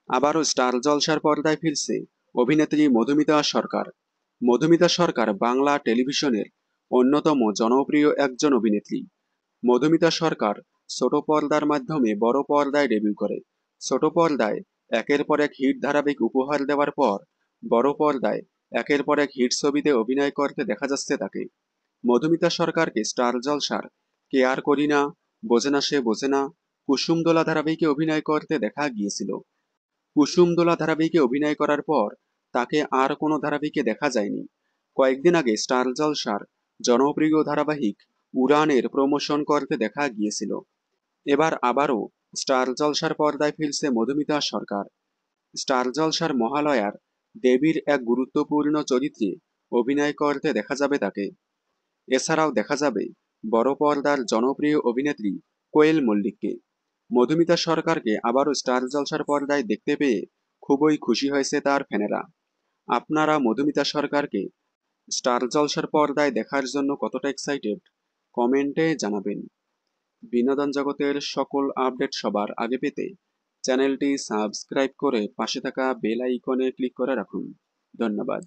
আবারও স্টার জলসার পর্দায় ফিরছে অভিনেত্রী মধুমিতা সরকার। মধুমিতা সরকার বাংলা টেলিভিশনের অন্যতম জনপ্রিয় একজন অভিনেত্রী। মধুমিতা সরকার ছোট পর্দার মাধ্যমে বড় পর্দায় ডেবিউ করে। ছোট পর্দায় একের পর এক হিট ধারাবাহিক উপহার দেওয়ার পর বড় পর্দায় একের পর এক হিট ছবিতে অভিনয় করতে দেখা যাচ্ছে তাকে। মধুমিতা সরকারকে স্টার জলসার কে আর করি না, বোঝে না সে বোঝে না, কুসুমদোলা ধারাবাহিকে অভিনয় করতে দেখা গিয়েছিল। কুসুমদোলা ধারাবাহিকে অভিনয় করার পর তাকে আর কোনো ধারাবাহিকে দেখা যায়নি। কয়েকদিন আগে স্টার জলসার জনপ্রিয় ধারাবাহিক উড়ানের প্রমোশন করতে দেখা গিয়েছিল। এবার আবারও স্টার জলসার পর্দায় ফিরছে মধুমিতা সরকার। স্টার জলসার মহালয়ার দেবীর এক গুরুত্বপূর্ণ চরিত্রে অভিনয় করতে দেখা যাবে তাকে। এছাড়াও দেখা যাবে বড় পর্দার জনপ্রিয় অভিনেত্রী কোয়েল মল্লিককে। মধুমিতা সরকারকে আবারও স্টার জলসার পর্দায় দেখতে পেয়ে খুবই খুশি হয়েছে তার ফ্যানেরা। আপনারা মধুমিতা সরকারকে স্টার জলসার পর্দায় দেখার জন্য কতটা এক্সাইটেড কমেন্টে জানাবেন। বিনোদন জগতের সকল আপডেট সবার আগে পেতে চ্যানেলটি সাবস্ক্রাইব করে পাশে থাকা বেল আইকনে ক্লিক করে রাখুন। ধন্যবাদ।